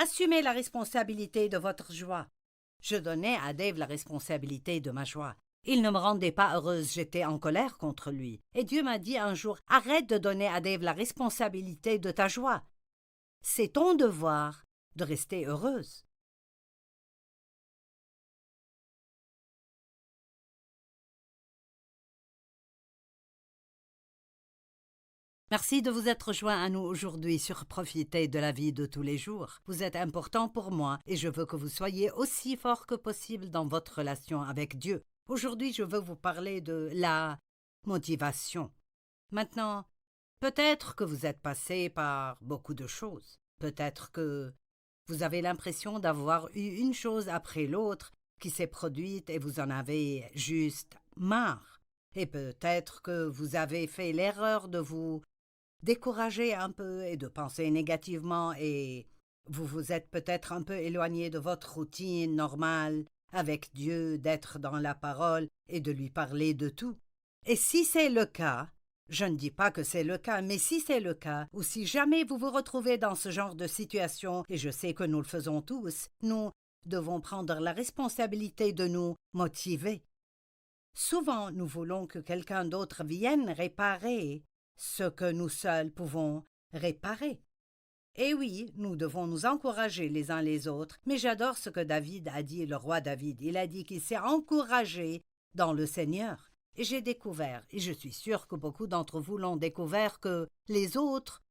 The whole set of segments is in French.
assumez la responsabilité de votre joie. Je donnais à Dave la responsabilité de ma joie. Il ne me rendait pas heureuse, j'étais en colère contre lui. Et Dieu m'a dit un jour, arrête de donner à Dave la responsabilité de ta joie. C'est ton devoir de rester heureuse. Merci de vous être joint à nous aujourd'hui sur Profiter de la vie de tous les jours. Vous êtes important pour moi et je veux que vous soyez aussi fort que possible dans votre relation avec Dieu. Aujourd'hui, je veux vous parler de la motivation. Maintenant, peut-être que vous êtes passé par beaucoup de choses. Peut-être que vous avez l'impression d'avoir eu une chose après l'autre qui s'est produite et vous en avez juste marre. Et peut-être que vous avez fait l'erreur de vous décourager un peu et de penser négativement et vous vous êtes peut-être un peu éloigné de votre routine normale avec Dieu, d'être dans la parole et de lui parler de tout. Et si c'est le cas, je ne dis pas que c'est le cas, mais si c'est le cas, ou si jamais vous vous retrouvez dans ce genre de situation, et je sais que nous le faisons tous, nous devons prendre la responsabilité de nous motiver. Souvent, nous voulons que quelqu'un d'autre vienne réparer ce que nous seuls pouvons réparer. Et oui, nous devons nous encourager les uns les autres, mais j'adore ce que David a dit, le roi David. Il a dit qu'il s'est encouragé dans le Seigneur. Et j'ai découvert, et je suis sûre que beaucoup d'entre vous l'ont découvert, que les autres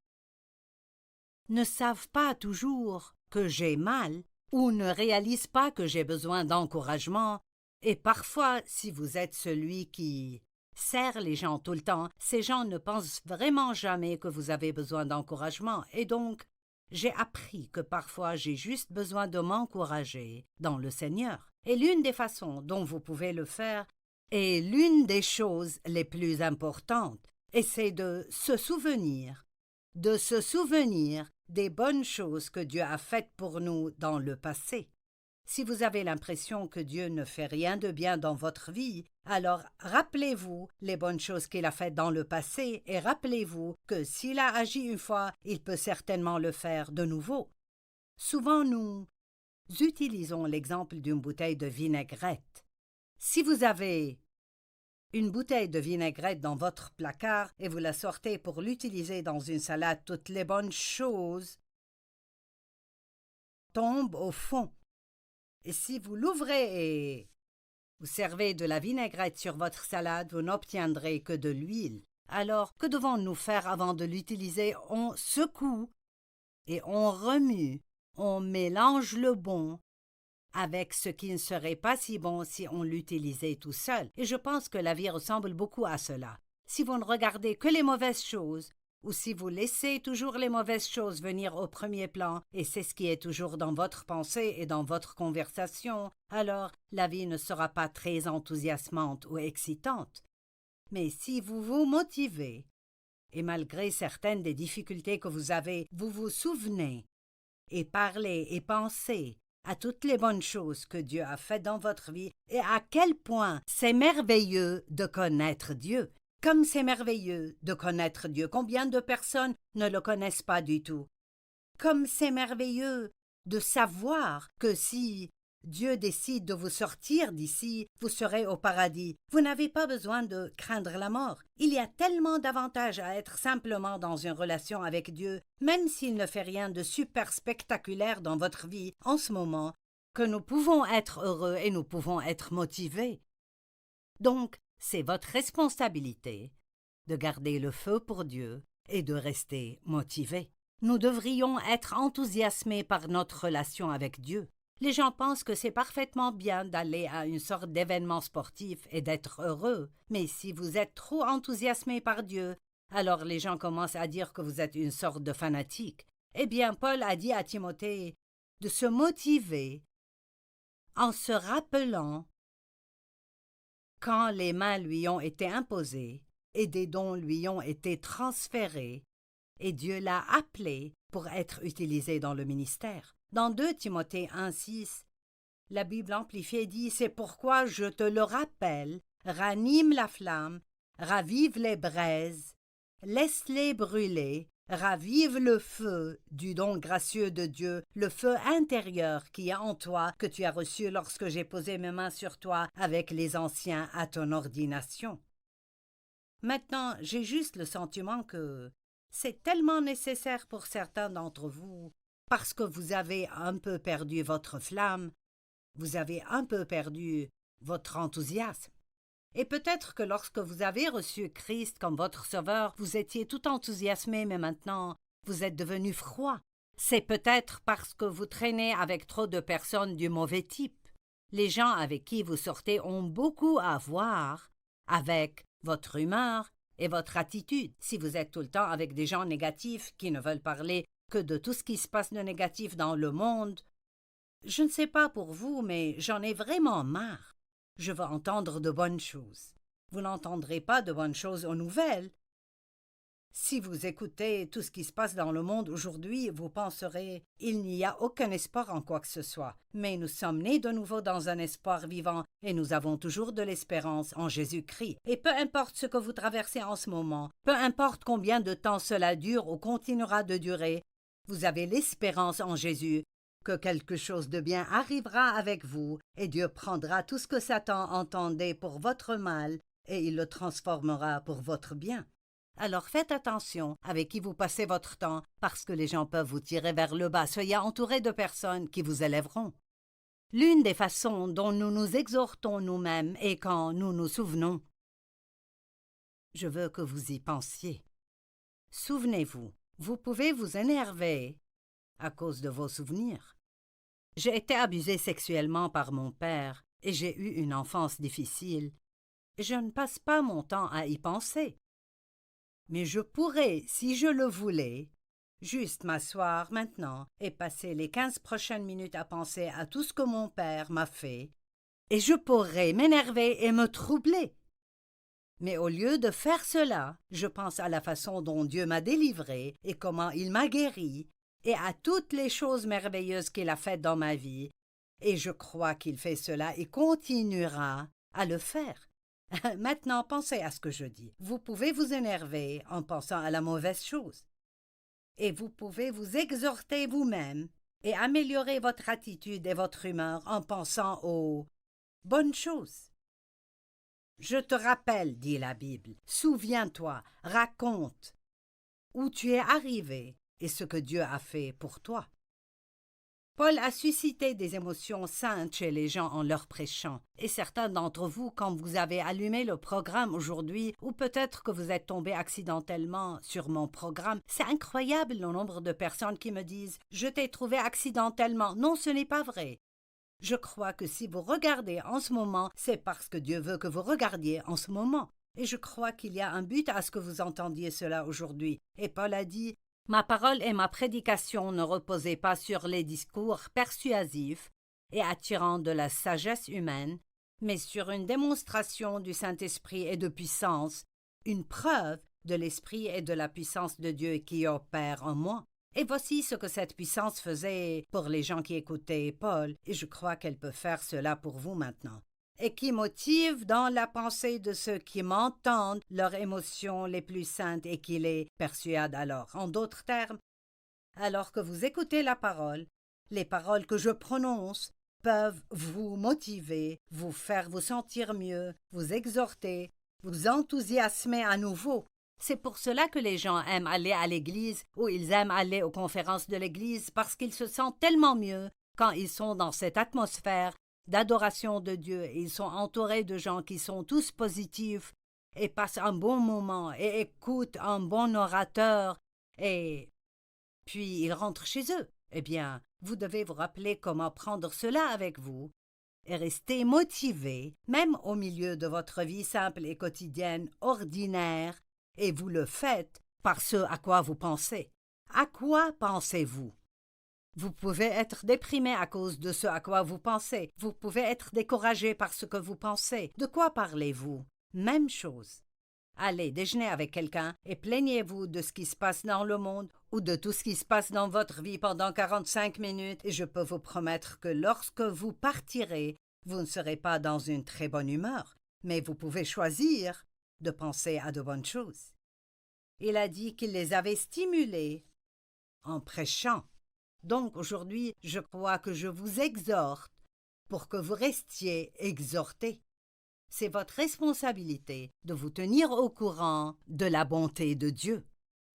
ne savent pas toujours que j'ai mal ou ne réalisent pas que j'ai besoin d'encouragement. Et parfois, si vous êtes celui qui serre les gens tout le temps, ces gens ne pensent vraiment jamais que vous avez besoin d'encouragement. Et donc, j'ai appris que parfois j'ai juste besoin de m'encourager dans le Seigneur. Et l'une des façons dont vous pouvez le faire est l'une des choses les plus importantes, et c'est de se souvenir des bonnes choses que Dieu a faites pour nous dans le passé. Si vous avez l'impression que Dieu ne fait rien de bien dans votre vie, alors rappelez-vous les bonnes choses qu'il a faites dans le passé et rappelez-vous que s'il a agi une fois, il peut certainement le faire de nouveau. Souvent, nous utilisons l'exemple d'une bouteille de vinaigrette. Si vous avez une bouteille de vinaigrette dans votre placard et vous la sortez pour l'utiliser dans une salade, toutes les bonnes choses tombent au fond. Et si vous l'ouvrez et vous servez de la vinaigrette sur votre salade, vous n'obtiendrez que de l'huile. Alors, que devons-nous faire avant de l'utiliser? On secoue et on remue, on mélange le bon avec ce qui ne serait pas si bon si on l'utilisait tout seul. Et je pense que la vie ressemble beaucoup à cela. Si vous ne regardez que les mauvaises choses, ou si vous laissez toujours les mauvaises choses venir au premier plan, et c'est ce qui est toujours dans votre pensée et dans votre conversation, alors la vie ne sera pas très enthousiasmante ou excitante. Mais si vous vous motivez, et malgré certaines des difficultés que vous avez, vous vous souvenez, et parlez et pensez à toutes les bonnes choses que Dieu a faites dans votre vie, et à quel point c'est merveilleux de connaître Dieu. Comme c'est merveilleux de connaître Dieu. Combien de personnes ne le connaissent pas du tout? Comme c'est merveilleux de savoir que si Dieu décide de vous sortir d'ici, vous serez au paradis. Vous n'avez pas besoin de craindre la mort. Il y a tellement d'avantages à être simplement dans une relation avec Dieu, même s'il ne fait rien de super spectaculaire dans votre vie en ce moment, que nous pouvons être heureux et nous pouvons être motivés. Donc, c'est votre responsabilité de garder le feu pour Dieu et de rester motivé. Nous devrions être enthousiasmés par notre relation avec Dieu. Les gens pensent que c'est parfaitement bien d'aller à une sorte d'événement sportif et d'être heureux, mais si vous êtes trop enthousiasmé par Dieu, alors les gens commencent à dire que vous êtes une sorte de fanatique. Eh bien, Paul a dit à Timothée de se motiver en se rappelant quand les mains lui ont été imposées et des dons lui ont été transférés, et Dieu l'a appelé pour être utilisé dans le ministère. Dans 2 Timothée 1,6, la Bible amplifiée dit « C'est pourquoi je te le rappelle, ranime la flamme, ravive les braises, laisse-les brûler, Ravive le feu du don gracieux de Dieu, le feu intérieur qui est en toi, que tu as reçu lorsque j'ai posé mes mains sur toi avec les anciens à ton ordination. Maintenant, j'ai juste le sentiment que c'est tellement nécessaire pour certains d'entre vous, parce que vous avez un peu perdu votre flamme, vous avez un peu perdu votre enthousiasme. Et peut-être que lorsque vous avez reçu Christ comme votre sauveur, vous étiez tout enthousiasmé, mais maintenant, vous êtes devenu froid. C'est peut-être parce que vous traînez avec trop de personnes du mauvais type. Les gens avec qui vous sortez ont beaucoup à voir avec votre humeur et votre attitude. Si vous êtes tout le temps avec des gens négatifs qui ne veulent parler que de tout ce qui se passe de négatif dans le monde, je ne sais pas pour vous, mais j'en ai vraiment marre. Je veux entendre de bonnes choses. Vous n'entendrez pas de bonnes choses aux nouvelles. Si vous écoutez tout ce qui se passe dans le monde aujourd'hui, vous penserez « il n'y a aucun espoir en quoi que ce soit ». Mais nous sommes nés de nouveau dans un espoir vivant et nous avons toujours de l'espérance en Jésus-Christ. Et peu importe ce que vous traversez en ce moment, peu importe combien de temps cela dure ou continuera de durer, vous avez l'espérance en Jésus que quelque chose de bien arrivera avec vous, et Dieu prendra tout ce que Satan entendait pour votre mal, et il le transformera pour votre bien. Alors faites attention avec qui vous passez votre temps, parce que les gens peuvent vous tirer vers le bas. Soyez entourés de personnes qui vous élèveront. L'une des façons dont nous nous exhortons nous-mêmes est quand nous nous souvenons. Je veux que vous y pensiez. Souvenez-vous, vous pouvez vous énerver à cause de vos souvenirs. J'ai été abusée sexuellement par mon père et j'ai eu une enfance difficile. Je ne passe pas mon temps à y penser. Mais je pourrais, si je le voulais, juste m'asseoir maintenant et passer les 15 prochaines minutes à penser à tout ce que mon père m'a fait, et je pourrais m'énerver et me troubler. Mais au lieu de faire cela, je pense à la façon dont Dieu m'a délivré et comment il m'a guéri, et à toutes les choses merveilleuses qu'il a faites dans ma vie, et je crois qu'il fait cela et continuera à le faire. Maintenant, pensez à ce que je dis. Vous pouvez vous énerver en pensant à la mauvaise chose, et vous pouvez vous exhorter vous-même et améliorer votre attitude et votre humeur en pensant aux bonnes choses. Je te rappelle, dit la Bible, souviens-toi, raconte où tu es arrivé et ce que Dieu a fait pour toi. Paul a suscité des émotions saintes chez les gens en leur prêchant, et certains d'entre vous, quand vous avez allumé le programme aujourd'hui, ou peut-être que vous êtes tombé accidentellement sur mon programme, c'est incroyable le nombre de personnes qui me disent « Je t'ai trouvé accidentellement ». Non, ce n'est pas vrai. Je crois que si vous regardez en ce moment, c'est parce que Dieu veut que vous regardiez en ce moment. Et je crois qu'il y a un but à ce que vous entendiez cela aujourd'hui. Et Paul a dit « Ma parole et ma prédication ne reposaient pas sur les discours persuasifs et attirants de la sagesse humaine, mais sur une démonstration du Saint-Esprit et de puissance, une preuve de l'Esprit et de la puissance de Dieu qui opère en moi. » Et voici ce que cette puissance faisait pour les gens qui écoutaient Paul, et je crois qu'elle peut faire cela pour vous maintenant, et qui motive dans la pensée de ceux qui m'entendent leurs émotions les plus saintes et qui les persuadent alors. En d'autres termes, alors que vous écoutez la parole, les paroles que je prononce peuvent vous motiver, vous faire vous sentir mieux, vous exhorter, vous enthousiasmer à nouveau. C'est pour cela que les gens aiment aller à l'église ou ils aiment aller aux conférences de l'église parce qu'ils se sentent tellement mieux quand ils sont dans cette atmosphère d'adoration de Dieu et ils sont entourés de gens qui sont tous positifs et passent un bon moment et écoutent un bon orateur et puis ils rentrent chez eux. Eh bien, vous devez vous rappeler comment prendre cela avec vous et rester motivé, même au milieu de votre vie simple et quotidienne, ordinaire, et vous le faites par ce à quoi vous pensez. À quoi pensez-vous? Vous pouvez être déprimé à cause de ce à quoi vous pensez. Vous pouvez être découragé par ce que vous pensez. De quoi parlez-vous? Même chose. Allez déjeuner avec quelqu'un et plaignez-vous de ce qui se passe dans le monde ou de tout ce qui se passe dans votre vie pendant 45 minutes et je peux vous promettre que lorsque vous partirez, vous ne serez pas dans une très bonne humeur, mais vous pouvez choisir de penser à de bonnes choses. Il a dit qu'il les avait stimulés en prêchant. Donc aujourd'hui, je crois que je vous exhorte pour que vous restiez exhortés. C'est votre responsabilité de vous tenir au courant de la bonté de Dieu.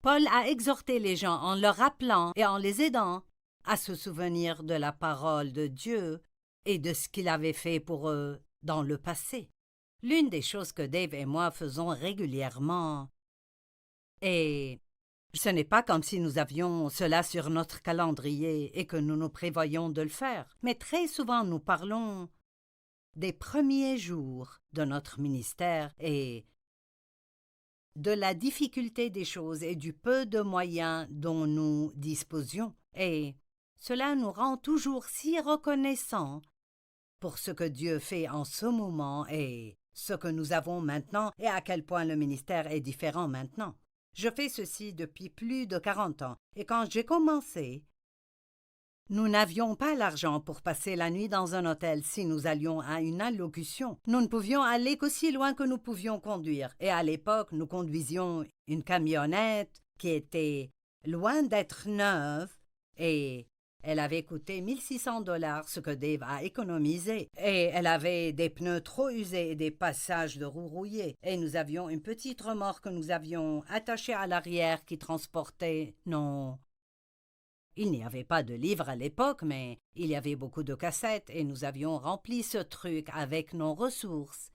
Paul a exhorté les gens en leur rappelant et en les aidant à se souvenir de la parole de Dieu et de ce qu'il avait fait pour eux dans le passé. L'une des choses que Dave et moi faisons régulièrement, et ce n'est pas comme si nous avions cela sur notre calendrier et que nous nous prévoyons de le faire, mais très souvent nous parlons des premiers jours de notre ministère et de la difficulté des choses et du peu de moyens dont nous disposions. Et cela nous rend toujours si reconnaissants pour ce que Dieu fait en ce moment et ce que nous avons maintenant et à quel point le ministère est différent maintenant. Je fais ceci depuis plus de 40 ans et quand j'ai commencé, nous n'avions pas l'argent pour passer la nuit dans un hôtel si nous allions à une allocution. Nous ne pouvions aller qu'aussi loin que nous pouvions conduire. Et à l'époque, nous conduisions une camionnette qui était loin d'être neuve et elle avait coûté 1600 $, ce que Dave a économisé. Et elle avait des pneus trop usés et des passages de roues rouillées. Et nous avions une petite remorque que nous avions attachée à l'arrière qui transportait nos... Il n'y avait pas de livres à l'époque, mais il y avait beaucoup de cassettes et nous avions rempli ce truc avec nos ressources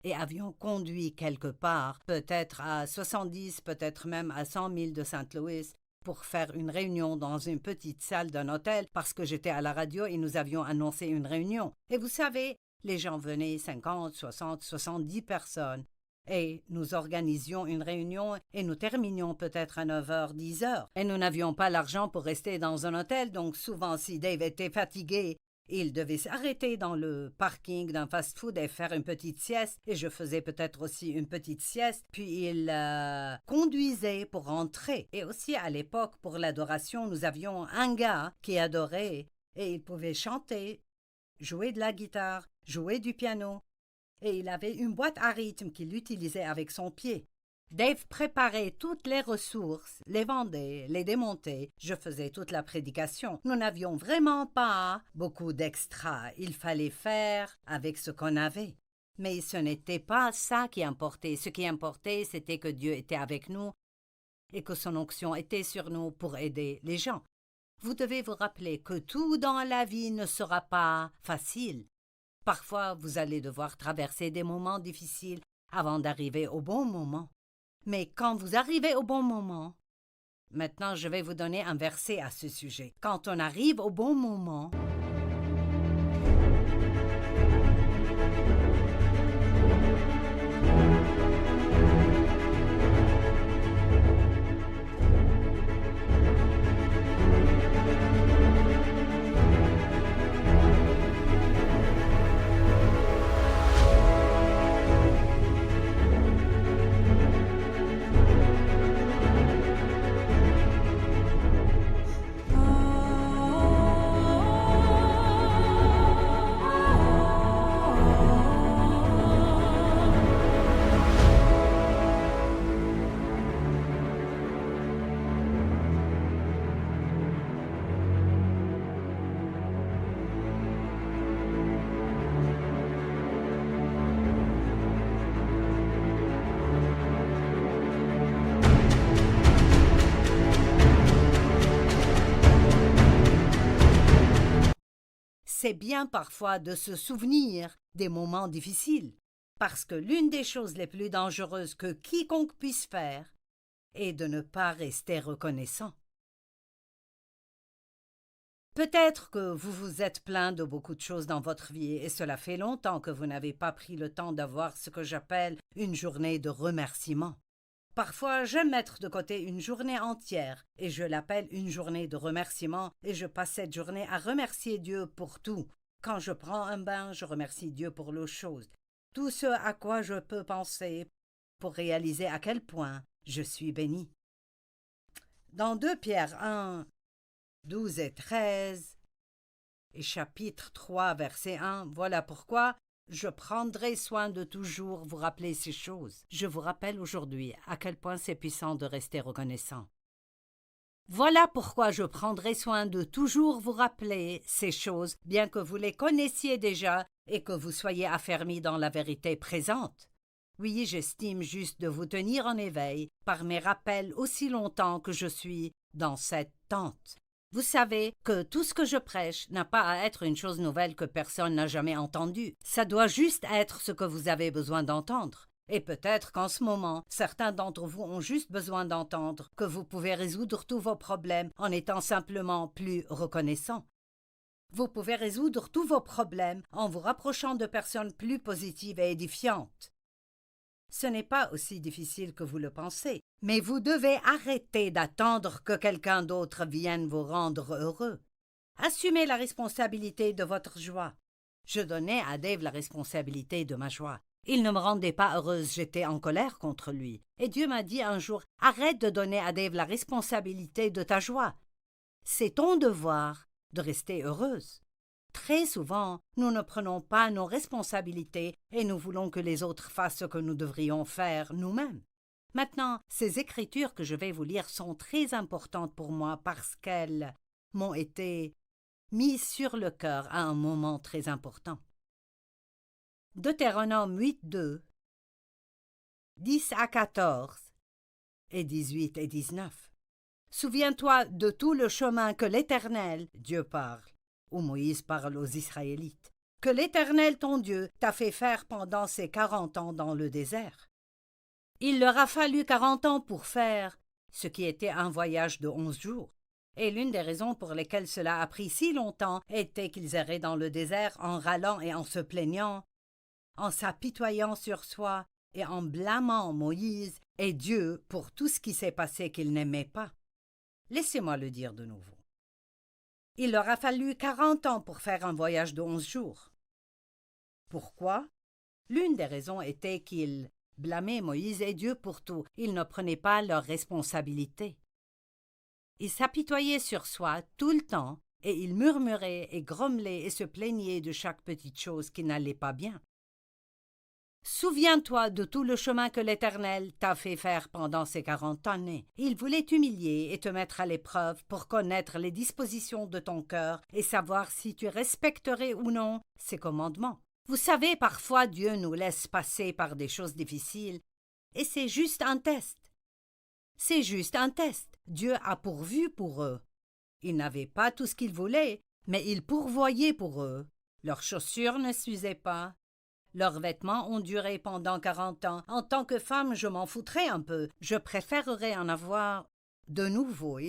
et avions conduit quelque part, peut-être à 70, peut-être même à 100 000 de Saint-Louis, pour faire une réunion dans une petite salle d'un hôtel parce que j'étais à la radio et nous avions annoncé une réunion. Et vous savez, les gens venaient 50, 60, 70 personnes. Et nous organisions une réunion et nous terminions peut-être à 9h, 10h. Et nous n'avions pas l'argent pour rester dans un hôtel, donc souvent si Dave était fatigué, il devait s'arrêter dans le parking d'un fast-food et faire une petite sieste. Et je faisais peut-être aussi une petite sieste. Puis il conduisait pour rentrer. Et aussi à l'époque, pour l'adoration, nous avions un gars qui adorait et il pouvait chanter, jouer de la guitare, jouer du piano. Et il avait une boîte à rythme qu'il utilisait avec son pied. Dave préparait toutes les ressources, les vendait, les démontait. Je faisais toute la prédication. Nous n'avions vraiment pas beaucoup d'extra. Il fallait faire avec ce qu'on avait. Mais ce n'était pas ça qui importait. Ce qui importait, c'était que Dieu était avec nous et que son onction était sur nous pour aider les gens. Vous devez vous rappeler que tout dans la vie ne sera pas facile. Parfois, vous allez devoir traverser des moments difficiles avant d'arriver au bon moment. Mais quand vous arrivez au bon moment, maintenant je vais vous donner un verset à ce sujet. Quand on arrive au bon moment, c'est bien parfois de se souvenir des moments difficiles, parce que l'une des choses les plus dangereuses que quiconque puisse faire est de ne pas rester reconnaissant. Peut-être que vous vous êtes plaint de beaucoup de choses dans votre vie et cela fait longtemps que vous n'avez pas pris le temps d'avoir ce que j'appelle une journée de remerciement. Parfois, j'aime mettre de côté une journée entière et je l'appelle une journée de remerciement et je passe cette journée à remercier Dieu pour tout. Quand je prends un bain, je remercie Dieu pour l'eau chaude. Tout ce à quoi je peux penser pour réaliser à quel point je suis béni. Dans 2 Pierre 1, 12 et 13 et chapitre 3, verset 1, voilà pourquoi Je prendrai soin de toujours vous rappeler ces choses. Je vous rappelle aujourd'hui à quel point c'est puissant de rester reconnaissant. Voilà pourquoi je prendrai soin de toujours vous rappeler ces choses, bien que vous les connaissiez déjà et que vous soyez affermis dans la vérité présente. Oui, j'estime juste de vous tenir en éveil par mes rappels aussi longtemps que je suis dans cette tente. Vous savez que tout ce que je prêche n'a pas à être une chose nouvelle que personne n'a jamais entendue. Ça doit juste être ce que vous avez besoin d'entendre. Et peut-être qu'en ce moment, certains d'entre vous ont juste besoin d'entendre que vous pouvez résoudre tous vos problèmes en étant simplement plus reconnaissant. Vous pouvez résoudre tous vos problèmes en vous rapprochant de personnes plus positives et édifiantes. Ce n'est pas aussi difficile que vous le pensez, mais vous devez arrêter d'attendre que quelqu'un d'autre vienne vous rendre heureux. Assumez la responsabilité de votre joie. Je donnais à Dave la responsabilité de ma joie. Il ne me rendait pas heureuse, j'étais en colère contre lui. Et Dieu m'a dit un jour, arrête de donner à Dave la responsabilité de ta joie. C'est ton devoir de rester heureuse. Très souvent, nous ne prenons pas nos responsabilités et nous voulons que les autres fassent ce que nous devrions faire nous-mêmes. Maintenant, ces écritures que je vais vous lire sont très importantes pour moi parce qu'elles m'ont été mises sur le cœur à un moment très important. Deutéronome 8:2, 10 à 14 et 18 et 19. Souviens-toi de tout le chemin que l'Éternel, Dieu parle, où Moïse parle aux Israélites, que l'Éternel ton Dieu t'a fait faire pendant ces 40 ans dans le désert. Il leur a fallu 40 ans pour faire ce qui était un voyage de 11 jours. Et l'une des raisons pour lesquelles cela a pris si longtemps était qu'ils erraient dans le désert en râlant et en se plaignant, en s'apitoyant sur soi et en blâmant Moïse et Dieu pour tout ce qui s'est passé qu'ils n'aimaient pas. Laissez-moi le dire de nouveau. Il leur a fallu 40 ans pour faire un voyage de 11 jours. Pourquoi? L'une des raisons était qu'ils blâmaient Moïse et Dieu pour tout. Ils ne prenaient pas leurs responsabilités. Ils s'apitoyaient sur soi tout le temps et ils murmuraient et grommelaient et se plaignaient de chaque petite chose qui n'allait pas bien. Souviens-toi de tout le chemin que l'Éternel t'a fait faire pendant ces 40 années. Il voulait t'humilier et te mettre à l'épreuve pour connaître les dispositions de ton cœur et savoir si tu respecterais ou non ses commandements. Vous savez, parfois Dieu nous laisse passer par des choses difficiles et c'est juste un test. C'est juste un test. Dieu a pourvu pour eux. Ils n'avaient pas tout ce qu'ils voulaient, mais il pourvoyait pour eux. Leurs chaussures ne s'usaient pas. Leurs vêtements ont duré pendant 40 ans. En tant que femme, je m'en foutrais un peu. Je préférerais en avoir de nouveau.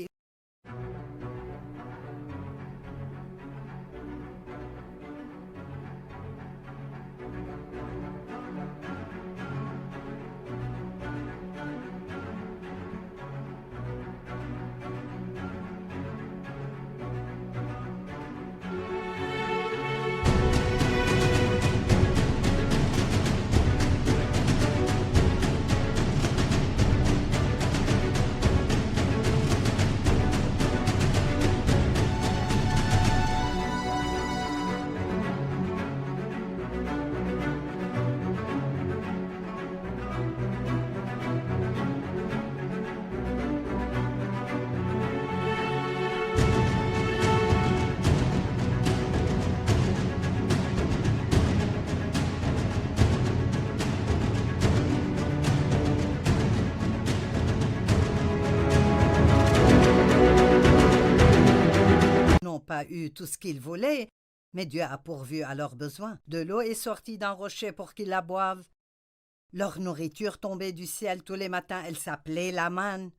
N'ont pas eu tout ce qu'ils voulaient, mais Dieu a pourvu à leurs besoins. De l'eau est sortie d'un rocher pour qu'ils la boivent. Leur nourriture tombait du ciel tous les matins, elle s'appelait la manne.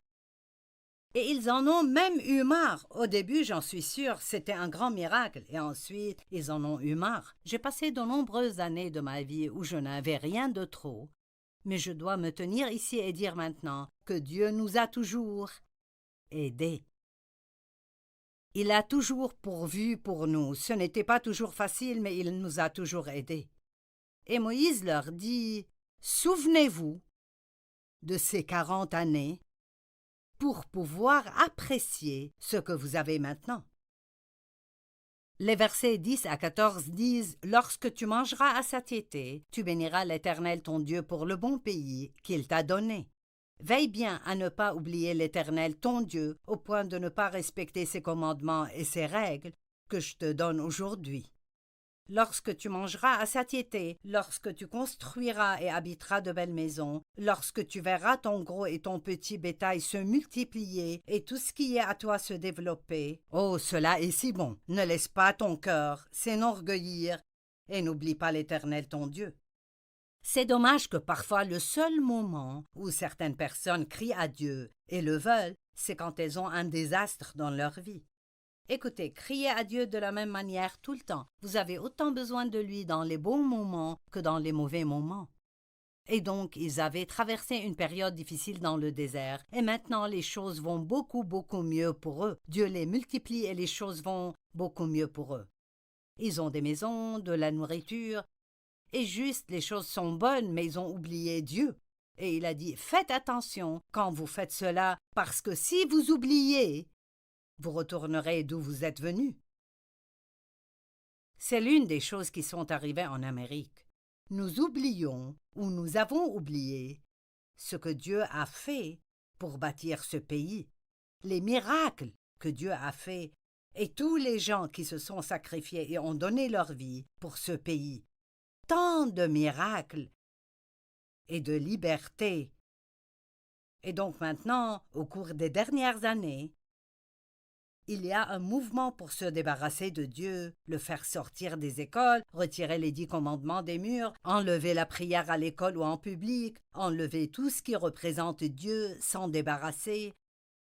Et ils en ont même eu marre. Au début, j'en suis sûre, c'était un grand miracle. Et ensuite, ils en ont eu marre. J'ai passé de nombreuses années de ma vie où je n'avais rien de trop. Mais je dois me tenir ici et dire maintenant que Dieu nous a toujours aidés. Il a toujours pourvu pour nous. Ce n'était pas toujours facile, mais il nous a toujours aidés. Et Moïse leur dit, « Souvenez-vous de ces 40 années pour pouvoir apprécier ce que vous avez maintenant. » Les versets 10 à 14 disent « Lorsque tu mangeras à satiété, tu béniras l'Éternel ton Dieu pour le bon pays qu'il t'a donné. Veille bien à ne pas oublier l'Éternel ton Dieu au point de ne pas respecter ses commandements et ses règles que je te donne aujourd'hui. Lorsque tu mangeras à satiété, lorsque tu construiras et habiteras de belles maisons, lorsque tu verras ton gros et ton petit bétail se multiplier et tout ce qui est à toi se développer, oh, cela est si bon, ne laisse pas ton cœur s'enorgueillir et n'oublie pas l'Éternel ton Dieu. » C'est dommage que parfois le seul moment où certaines personnes crient à Dieu et le veulent, c'est quand elles ont un désastre dans leur vie. Écoutez, criez à Dieu de la même manière tout le temps. Vous avez autant besoin de lui dans les bons moments que dans les mauvais moments. Et donc, ils avaient traversé une période difficile dans le désert, et maintenant les choses vont beaucoup mieux pour eux. Dieu les multiplie et les choses vont beaucoup mieux pour eux. Ils ont des maisons, de la nourriture, et juste les choses sont bonnes, mais ils ont oublié Dieu. Et il a dit, faites attention quand vous faites cela, parce que si vous oubliez, vous retournerez d'où vous êtes venus. C'est l'une des choses qui sont arrivées en Amérique. Nous oublions, ou nous avons oublié, ce que Dieu a fait pour bâtir ce pays, les miracles que Dieu a faits, et tous les gens qui se sont sacrifiés et ont donné leur vie pour ce pays. Tant de miracles et de liberté. Et donc maintenant, au cours des dernières années, il y a un mouvement pour se débarrasser de Dieu, le faire sortir des écoles, retirer les 10 commandements des murs, enlever la prière à l'école ou en public, enlever tout ce qui représente Dieu, s'en débarrasser,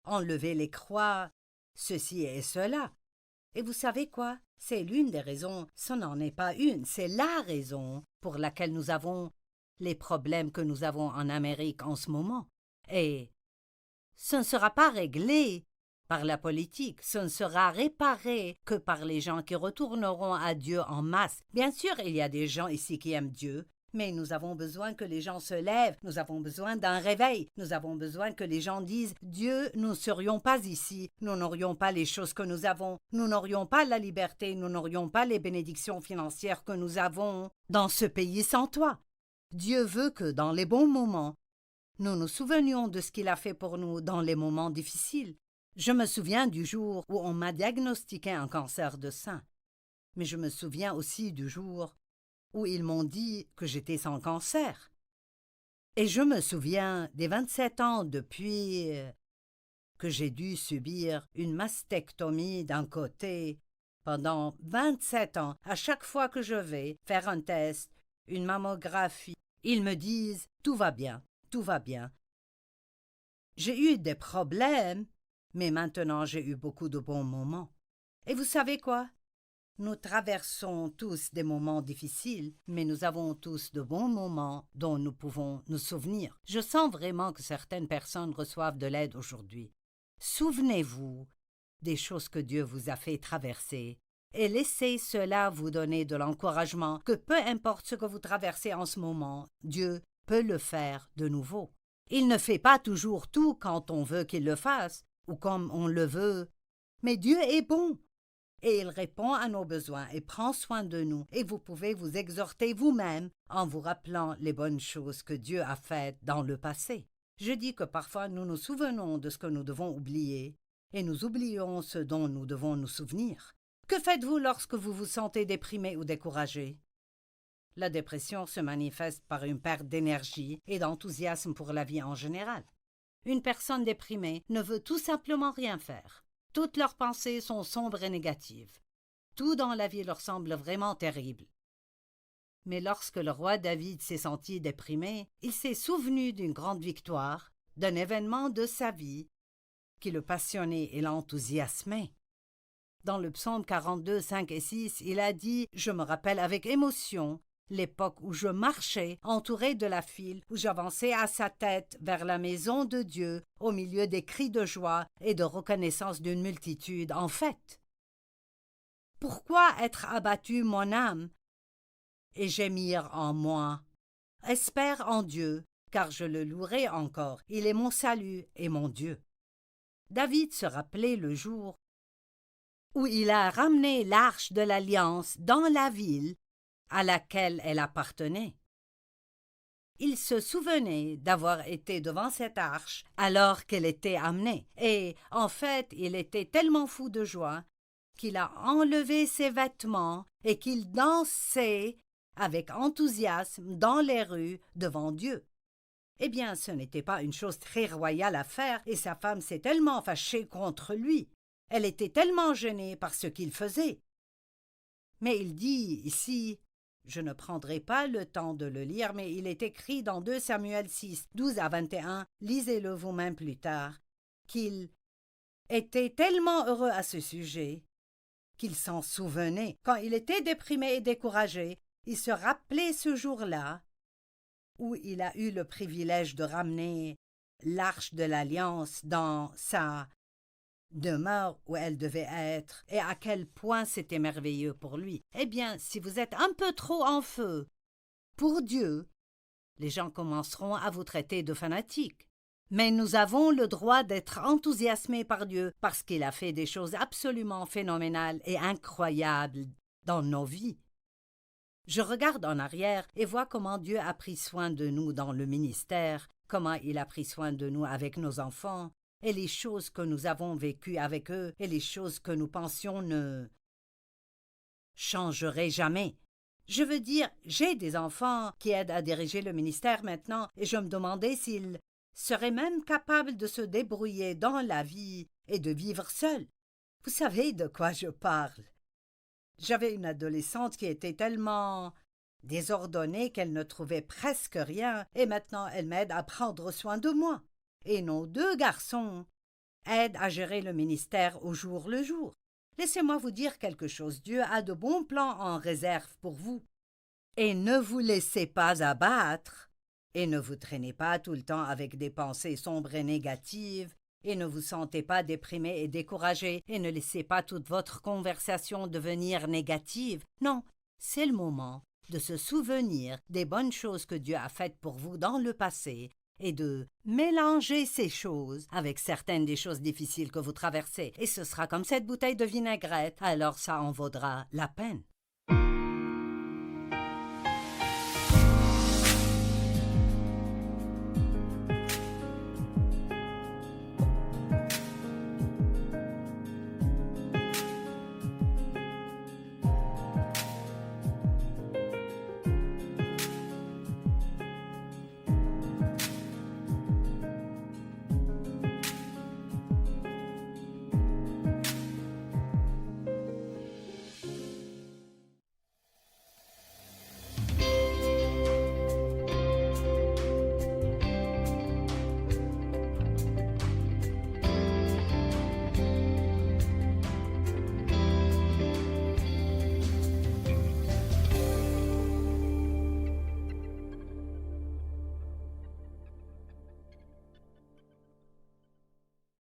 enlever les croix, ceci et cela. Et vous savez quoi? C'est l'une des raisons, ce n'en est pas une, c'est la raison pour laquelle nous avons les problèmes que nous avons en Amérique en ce moment. Et ce ne sera pas réglé par la politique, ce ne sera réparé que par les gens qui retourneront à Dieu en masse. Bien sûr, il y a des gens ici qui aiment Dieu, mais nous avons besoin que les gens se lèvent, nous avons besoin d'un réveil, nous avons besoin que les gens disent « Dieu, nous ne serions pas ici, nous n'aurions pas les choses que nous avons, nous n'aurions pas la liberté, nous n'aurions pas les bénédictions financières que nous avons dans ce pays sans toi. » Dieu veut que dans les bons moments, nous nous souvenions de ce qu'il a fait pour nous dans les moments difficiles. Je me souviens du jour où on m'a diagnostiqué un cancer de sein, mais je me souviens aussi du jour où ils m'ont dit que j'étais sans cancer. Et je me souviens des 27 ans depuis que j'ai dû subir une mastectomie d'un côté. Pendant 27 ans, à chaque fois que je vais faire un test, une mammographie, ils me disent « tout va bien, tout va bien ». J'ai eu des problèmes, mais maintenant j'ai eu beaucoup de bons moments. Et vous savez quoi? Nous traversons tous des moments difficiles, mais nous avons tous de bons moments dont nous pouvons nous souvenir. Je sens vraiment que certaines personnes reçoivent de l'aide aujourd'hui. Souvenez-vous des choses que Dieu vous a fait traverser et laissez cela vous donner de l'encouragement que peu importe ce que vous traversez en ce moment, Dieu peut le faire de nouveau. Il ne fait pas toujours tout quand on veut qu'il le fasse ou comme on le veut, mais Dieu est bon. Et il répond à nos besoins et prend soin de nous. Et vous pouvez vous exhorter vous-même en vous rappelant les bonnes choses que Dieu a faites dans le passé. Je dis que parfois nous nous souvenons de ce que nous devons oublier et nous oublions ce dont nous devons nous souvenir. Que faites-vous lorsque vous vous sentez déprimé ou découragé? La dépression se manifeste par une perte d'énergie et d'enthousiasme pour la vie en général. Une personne déprimée ne veut tout simplement rien faire. Toutes leurs pensées sont sombres et négatives. Tout dans la vie leur semble vraiment terrible. Mais lorsque le roi David s'est senti déprimé, il s'est souvenu d'une grande victoire, d'un événement de sa vie qui le passionnait et l'enthousiasmait. Dans le psaume 42, 5 et 6, il a dit « Je me rappelle avec émotion l'époque où je marchais entouré de la file, où j'avançais à sa tête vers la maison de Dieu, au milieu des cris de joie et de reconnaissance d'une multitude en fête. Pourquoi être abattu, mon âme, et gémir en moi? Espère en Dieu, car je le louerai encore. Il est mon salut et mon Dieu. » David se rappelait le jour où il a ramené l'arche de l'Alliance dans la ville à laquelle elle appartenait. Il se souvenait d'avoir été devant cette arche alors qu'elle était amenée, et en fait il était tellement fou de joie qu'il a enlevé ses vêtements et qu'il dansait avec enthousiasme dans les rues devant Dieu. Eh bien, ce n'était pas une chose très royale à faire, et sa femme s'est tellement fâchée contre lui. Elle était tellement gênée par ce qu'il faisait. Mais il dit ici, je ne prendrai pas le temps de le lire, mais il est écrit dans 2 Samuel 6, 12 à 21, lisez-le vous-même plus tard, qu'il était tellement heureux à ce sujet qu'il s'en souvenait. Quand il était déprimé et découragé, il se rappelait ce jour-là où il a eu le privilège de ramener l'arche de l'Alliance dans sa demeure où elle devait être, et à quel point c'était merveilleux pour lui. Eh bien, si vous êtes un peu trop en feu pour Dieu, les gens commenceront à vous traiter de fanatique. Mais nous avons le droit d'être enthousiasmés par Dieu parce qu'il a fait des choses absolument phénoménales et incroyables dans nos vies. Je regarde en arrière et vois comment Dieu a pris soin de nous dans le ministère, comment il a pris soin de nous avec nos enfants, et les choses que nous avons vécues avec eux, et les choses que nous pensions ne changeraient jamais. Je veux dire, j'ai des enfants qui aident à diriger le ministère maintenant, et je me demandais s'ils seraient même capables de se débrouiller dans la vie et de vivre seuls. Vous savez de quoi je parle. J'avais une adolescente qui était tellement désordonnée qu'elle ne trouvait presque rien, et maintenant elle m'aide à prendre soin de moi. Et nos 2 garçons aident à gérer le ministère au jour le jour. Laissez-moi vous dire quelque chose. Dieu a de bons plans en réserve pour vous. Et ne vous laissez pas abattre, et ne vous traînez pas tout le temps avec des pensées sombres et négatives, et ne vous sentez pas déprimé et découragé, et ne laissez pas toute votre conversation devenir négative. Non, c'est le moment de se souvenir des bonnes choses que Dieu a faites pour vous dans le passé et de mélanger ces choses avec certaines des choses difficiles que vous traversez. Et ce sera comme cette bouteille de vinaigrette, alors ça en vaudra la peine.